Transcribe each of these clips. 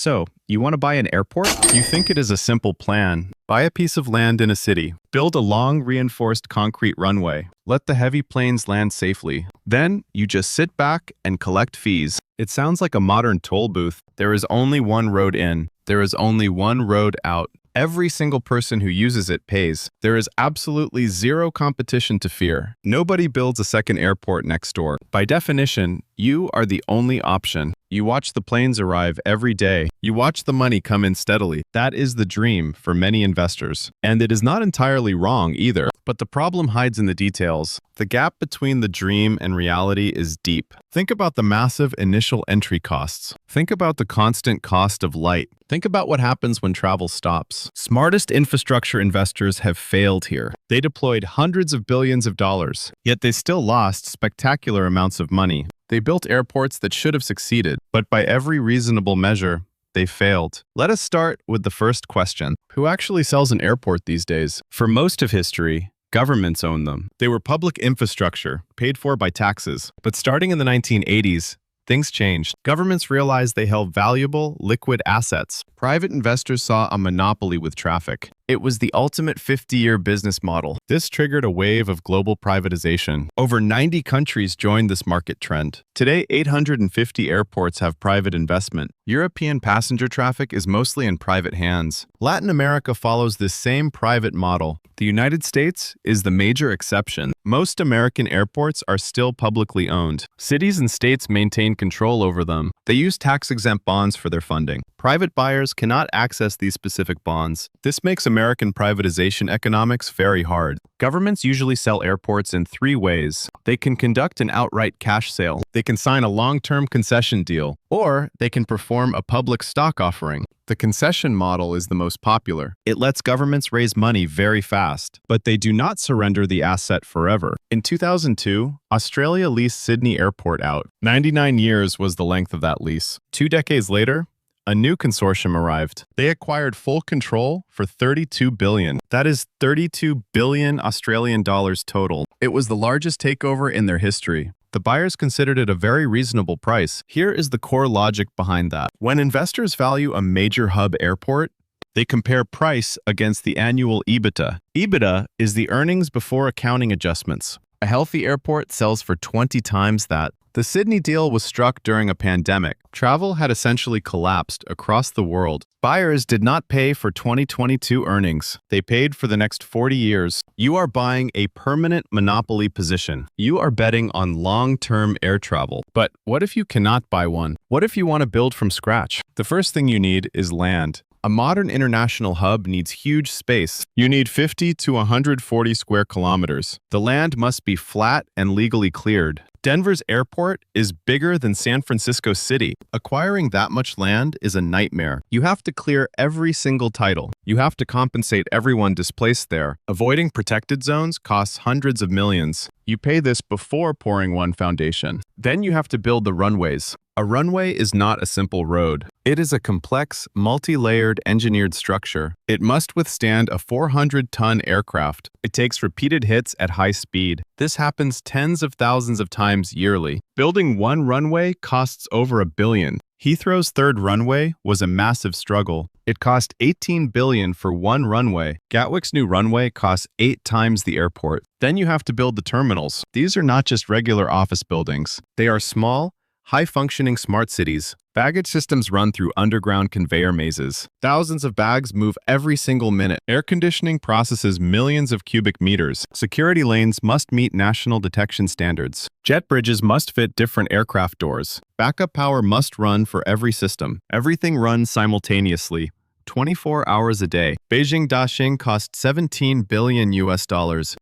So, you want to buy an airport? You think it is a simple plan. Buy a piece of land in a city. Build a long, reinforced concrete runway. Let the heavy planes land safely. Then, you just sit back and collect fees. It sounds like a modern toll booth. There is only one road in. There is only one road out. Every single person who uses it pays. There is absolutely zero competition to fear. Nobody builds a second airport next door. By definition, you are the only option. You watch the planes arrive every day. You watch the money come in steadily. That is the dream for many investors. And it is not entirely wrong either. But the problem hides in the details. The gap between the dream and reality is deep. Think about the massive initial entry costs. Think about the constant cost of light. Think about what happens when travel stops. Smartest infrastructure investors have failed here. They deployed hundreds of billions of dollars, yet they still lost spectacular amounts of money. They built airports that should have succeeded, but by every reasonable measure, they failed. Let us start with the first question. Who actually sells an airport these days? For most of history, governments own them. They were public infrastructure, paid for by taxes. But starting in the 1980s, things changed. Governments realized they held valuable, liquid assets. Private investors saw a monopoly with traffic. It was the ultimate 50-year business model. This triggered a wave of global privatization. Over 90 countries joined this market trend. Today, 850 airports have private investment. European passenger traffic is mostly in private hands. Latin America follows this same private model. The United States is the major exception. Most American airports are still publicly owned. Cities and states maintain control over them. They use tax-exempt bonds for their funding. Private buyers cannot access these specific bonds. This makes American privatization economics very hard. Governments usually sell airports in three ways. They can conduct an outright cash sale. They can sign a long-term concession deal. Or they can perform a public stock offering. The concession model is the most popular. It lets governments raise money very fast, but they do not surrender the asset forever. In 2002, Australia leased Sydney Airport out. 99 years was the length of that lease. 2 decades later, a new consortium arrived. They acquired full control for $32 billion. That is 32 billion Australian dollars total. It was the largest takeover in their history. The buyers considered it a very reasonable price. Here is the core logic behind that. When investors value a major hub airport, they compare price against the annual EBITDA. EBITDA is the earnings before accounting adjustments. A healthy airport sells for 20 times that. The Sydney deal was struck during a pandemic. Travel had essentially collapsed across the world. Buyers did not pay for 2022 earnings. They paid for the next 40 years. You are buying a permanent monopoly position. You are betting on long-term air travel. But what if you cannot buy one? What if you want to build from scratch? The first thing you need is land. A modern international hub needs huge space. You need 50 to 140 square kilometers. The land must be flat and legally cleared. Denver's airport is bigger than San Francisco City. Acquiring that much land is a nightmare. You have to clear every single title. You have to compensate everyone displaced there. Avoiding protected zones costs hundreds of millions. You pay this before pouring one foundation. Then you have to build the runways. A runway is not a simple road. It is a complex, multi-layered engineered structure. It must withstand a 400-ton aircraft. It takes repeated hits at high speed. This happens tens of thousands of times yearly. Building one runway costs over $1 billion. Heathrow's third runway was a massive struggle. It cost $18 billion for one runway. Gatwick's new runway costs 8 times the airport. Then you have to build the terminals. These are not just regular office buildings. They are small, high-functioning smart cities. Baggage systems run through underground conveyor mazes. Thousands of bags move every single minute. Air conditioning processes millions of cubic meters. Security lanes must meet national detection standards. Jet bridges must fit different aircraft doors. Backup power must run for every system. Everything runs simultaneously. 24 hours a day. Beijing Daxing cost $17 billion US.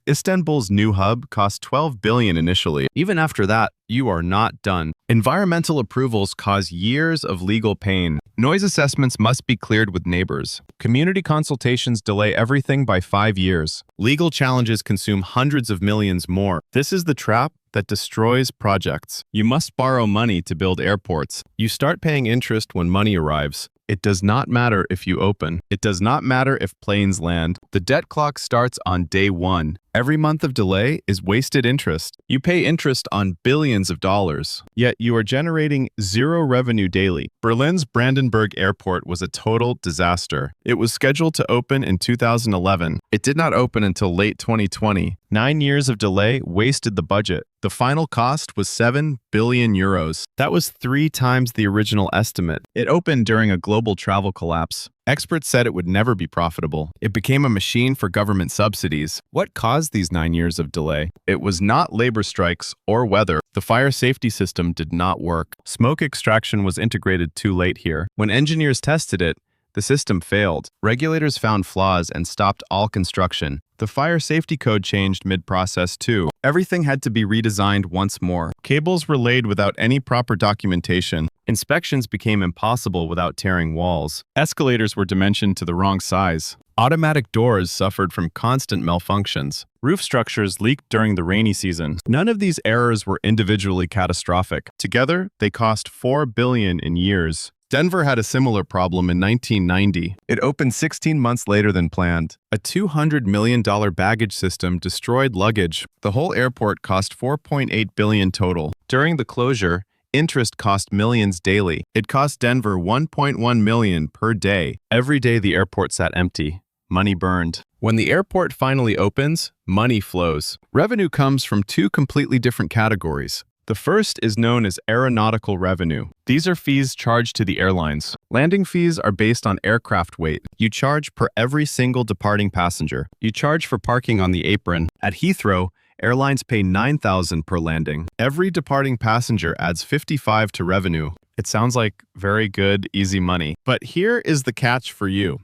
Istanbul's new hub cost $12 billion initially. Even after that, you are not done. Environmental approvals cause years of legal pain. Noise assessments must be cleared with neighbors. Community consultations delay everything by 5 years. Legal challenges consume hundreds of millions more. This is the trap that destroys projects. You must borrow money to build airports. You start paying interest when money arrives. It does not matter if you open. It does not matter if planes land. The debt clock starts on day one. Every month of delay is wasted interest. You pay interest on billions of dollars, yet you are generating zero revenue daily. Berlin's Brandenburg Airport was a total disaster. It was scheduled to open in 2011. It did not open until late 2020. 9 years of delay wasted the budget. The final cost was 7 billion euros. That was 3 times the original estimate. It opened during a global travel collapse. Experts said it would never be profitable. It became a machine for government subsidies. What caused these 9 years of delay? It was not labor strikes or weather. The fire safety system did not work. Smoke extraction was integrated too late here. When engineers tested it, the system failed. Regulators found flaws and stopped all construction. The fire safety code changed mid-process too. Everything had to be redesigned once more. Cables were laid without any proper documentation. Inspections became impossible without tearing walls. Escalators were dimensioned to the wrong size. Automatic doors suffered from constant malfunctions. Roof structures leaked during the rainy season. None of these errors were individually catastrophic. Together, they cost 4 billion in years. Denver had a similar problem in 1990. It opened 16 months later than planned. A $200 million baggage system destroyed luggage. The whole airport cost 4.8 billion total. During the closure, interest cost millions daily. It cost Denver 1.1 million per day. Every day the airport sat empty. Money burned. When the airport finally opens, money flows. Revenue comes from 2 completely different categories. The first is known as aeronautical revenue. These are fees charged to the airlines. Landing fees are based on aircraft weight. You charge per every single departing passenger. You charge for parking on the apron. At Heathrow, airlines pay $9,000 per landing. Every departing passenger adds 55 to revenue. It sounds like very good, easy money. But here is the catch for you.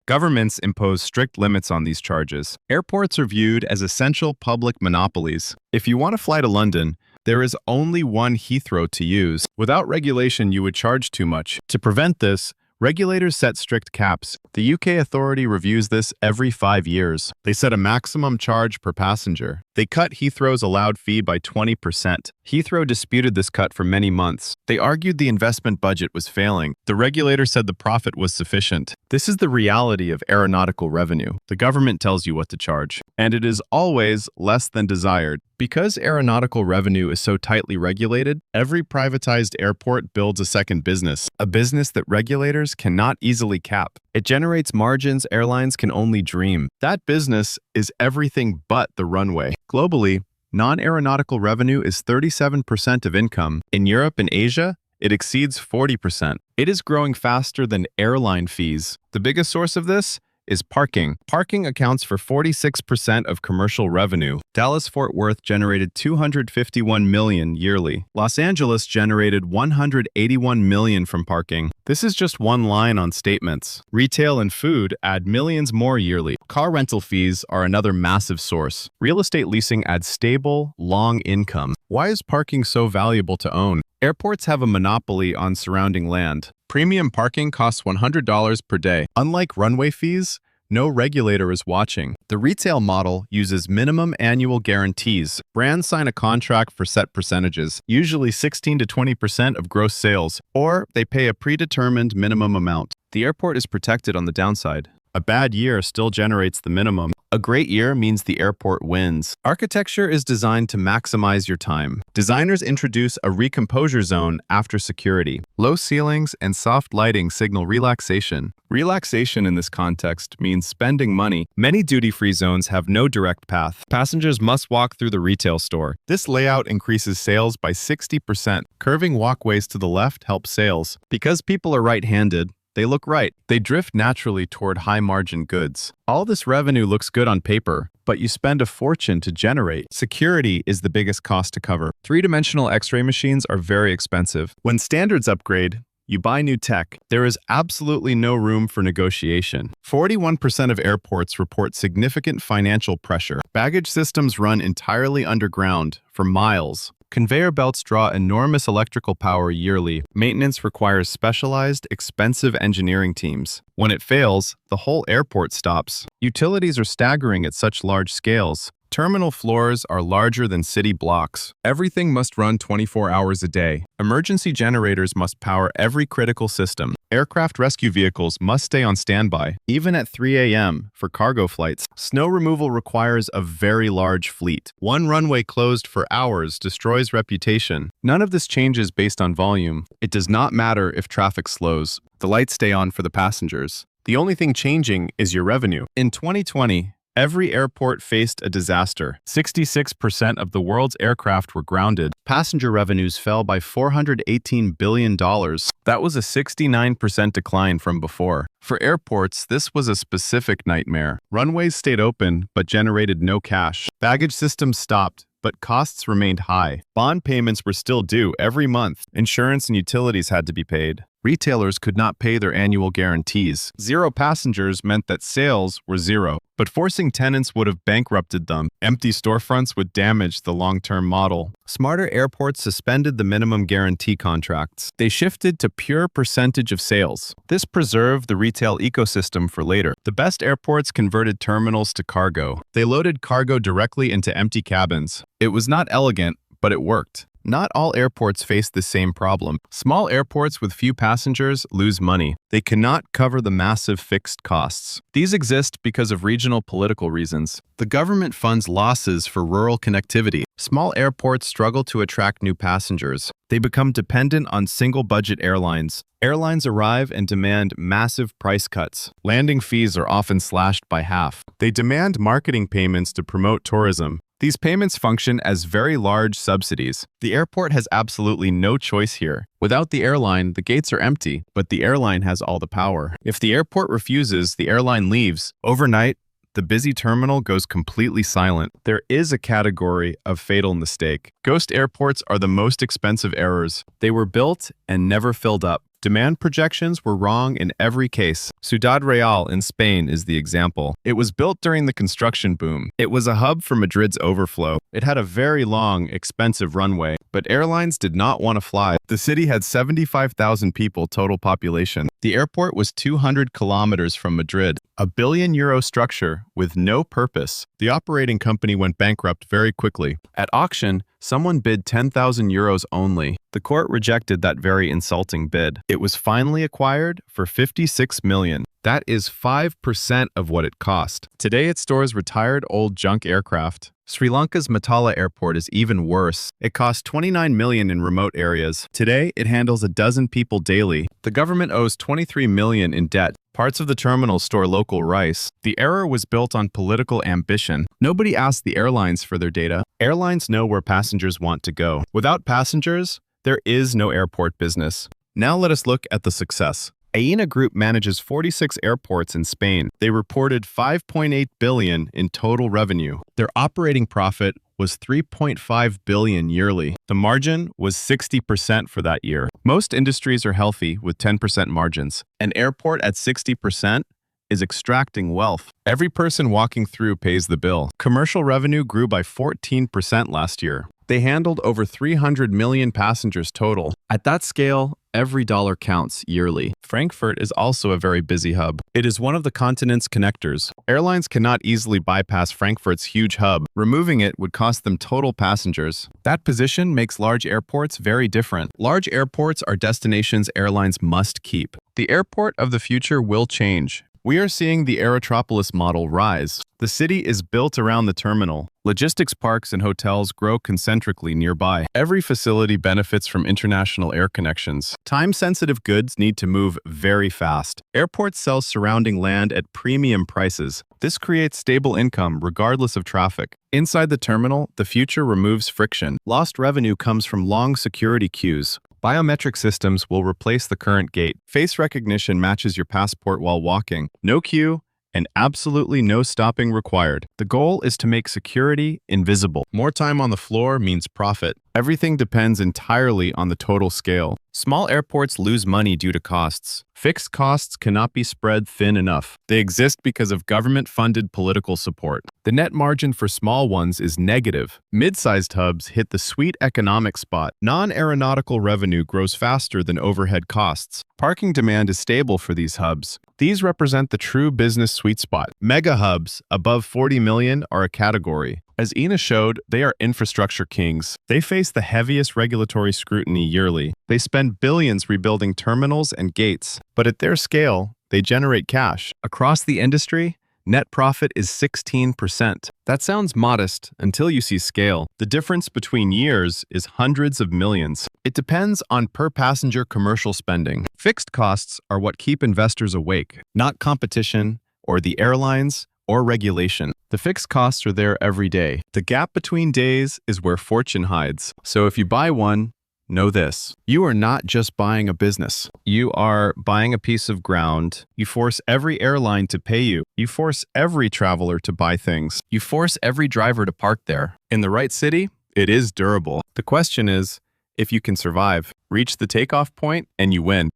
Governments impose strict limits on these charges. Airports are viewed as essential public monopolies. If you want to fly to London, there is only one Heathrow to use. Without regulation, you would charge too much. To prevent this, regulators set strict caps. The UK authority reviews this every 5 years. They set a maximum charge per passenger. They cut Heathrow's allowed fee by 20%. Heathrow disputed this cut for many months. They argued the investment budget was failing. The regulator said the profit was sufficient. This is the reality of aeronautical revenue. The government tells you what to charge, and it is always less than desired. Because aeronautical revenue is so tightly regulated, every privatized airport builds a second business, a business that regulators cannot easily cap. It generates margins airlines can only dream. That business is everything but the runway. Globally, non-aeronautical revenue is 37% of income. In Europe and Asia, it exceeds 40%. It is growing faster than airline fees. The biggest source of this is parking. Parking accounts for 46% of commercial revenue. Dallas-Fort Worth generated $251 million yearly. Los Angeles generated $181 million from parking. This is just one line on statements. Retail and food add millions more yearly. Car rental fees are another massive source. Real estate leasing adds stable, long income. Why is parking so valuable to own? Airports have a monopoly on surrounding land. Premium parking costs $100 per day. Unlike runway fees, no regulator is watching. The retail model uses minimum annual guarantees. Brands sign a contract for set percentages, usually 16 to 20% of gross sales, or they pay a predetermined minimum amount. The airport is protected on the downside. A bad year still generates the minimum. A great year means the airport wins. Architecture is designed to maximize your time. Designers introduce a recomposure zone after security. Low ceilings and soft lighting signal relaxation. Relaxation in this context means spending money. Many duty-free zones have no direct path. Passengers must walk through the retail store. This layout increases sales by 60%. Curving walkways to the left help sales. Because people are right-handed, they look right. They drift naturally toward high-margin goods. All this revenue looks good on paper, but you spend a fortune to generate. Security is the biggest cost to cover. Three-dimensional X-ray machines are very expensive. When standards upgrade, you buy new tech. There is absolutely no room for negotiation. 41% of airports report significant financial pressure. Baggage systems run entirely underground for miles. Conveyor belts draw enormous electrical power yearly. Maintenance requires specialized, expensive engineering teams. When it fails, the whole airport stops. Utilities are staggering at such large scales. Terminal floors are larger than city blocks. Everything must run 24 hours a day. Emergency generators must power every critical system. Aircraft rescue vehicles must stay on standby, even at 3 a.m. for cargo flights. Snow removal requires a very large fleet. One runway closed for hours destroys reputation. None of this changes based on volume. It does not matter if traffic slows. The lights stay on for the passengers. The only thing changing is your revenue. In 2020, every airport faced a disaster. 66% of the world's aircraft were grounded. Passenger revenues fell by $418 billion. That was a 69% decline from before. For airports, this was a specific nightmare. Runways stayed open, but generated no cash. Baggage systems stopped, but costs remained high. Bond payments were still due every month. Insurance and utilities had to be paid. Retailers could not pay their annual guarantees. Zero passengers meant that sales were zero, but forcing tenants would have bankrupted them. Empty storefronts would damage the long-term model. Smarter airports suspended the minimum guarantee contracts. They shifted to pure percentage of sales. This preserved the retail ecosystem for later. The best airports converted terminals to cargo. They loaded cargo directly into empty cabins. It was not elegant, but it worked. Not all airports face the same problem. Small airports with few passengers lose money. They cannot cover the massive fixed costs. These exist because of regional political reasons. The government funds losses for rural connectivity. Small airports struggle to attract new passengers. They become dependent on single-budget airlines. Airlines arrive and demand massive price cuts. Landing fees are often slashed by half. They demand marketing payments to promote tourism. These payments function as very large subsidies. The airport has absolutely no choice here. Without the airline, the gates are empty, but the airline has all the power. If the airport refuses, the airline leaves. Overnight, the busy terminal goes completely silent. There is a category of fatal mistake. Ghost airports are the most expensive errors. They were built and never filled up. Demand projections were wrong in every case. Ciudad Real in Spain is the example. It was built during the construction boom. It was a hub for Madrid's overflow. It had a very long, expensive runway, but airlines did not want to fly. The city had 75,000 people total population. The airport was 200 kilometers from Madrid, a €1 billion structure with no purpose. The operating company went bankrupt very quickly. At auction, someone bid €10,000 only. The court rejected that very insulting bid. It was finally acquired for $56 million. That is 5% of what it cost. Today it stores retired old junk aircraft. Sri Lanka's Matala airport is even worse. It costs $29 million in remote areas. Today, it handles 12 people daily. The government owes $23 million in debt. Parts of the terminal store local rice. The error was built on political ambition. Nobody asked the airlines for their data. Airlines know where passengers want to go. Without passengers, there is no airport business. Now let us look at the success. Aena Group manages 46 airports in Spain. They reported $5.8 billion in total revenue. Their operating profit was $3.5 billion yearly. The margin was 60% for that year. Most industries are healthy with 10% margins. An airport at 60% is extracting wealth. Every person walking through pays the bill. Commercial revenue grew by 14% last year. They handled over 300 million passengers total. At that scale, every dollar counts yearly. Frankfurt is also a very busy hub. It is one of the continent's connectors. Airlines cannot easily bypass Frankfurt's huge hub. Removing it would cost them total passengers. That position makes large airports very different. Large airports are destinations airlines must keep. The airport of the future will change. We are seeing the Aerotropolis model rise. The city is built around the terminal. Logistics parks and hotels grow concentrically nearby. Every facility benefits from international air connections. Time-sensitive goods need to move very fast. Airports sell surrounding land at premium prices. This creates stable income regardless of traffic. Inside the terminal, the future removes friction. Lost revenue comes from long security queues. Biometric systems will replace the current gate. Face recognition matches your passport while walking. No queue, and absolutely no stopping required. The goal is to make security invisible. More time on the floor means profit. Everything depends entirely on the total scale. Small airports lose money due to costs. Fixed costs cannot be spread thin enough. They exist because of government-funded political support. The net margin for small ones is negative. Mid-sized hubs hit the sweet economic spot. Non-aeronautical revenue grows faster than overhead costs. Parking demand is stable for these hubs. These represent the true business sweet spot. Mega hubs above 40 million are a category. As Ina showed, they are infrastructure kings. They face the heaviest regulatory scrutiny yearly. They spend billions rebuilding terminals and gates. But at their scale, they generate cash. Across the industry, net profit is 16%. That sounds modest until you see scale. The difference between years is hundreds of millions. It depends on per-passenger commercial spending. Fixed costs are what keep investors awake, not competition, or the airlines, or regulation. The fixed costs are there every day. The gap between days is where fortune hides. So if you buy one, know this. You are not just buying a business. You are buying a piece of ground. You force every airline to pay you. You force every traveler to buy things. You force every driver to park there. In the right city, it is durable. The question is, if you can survive, reach the takeoff point, and you win.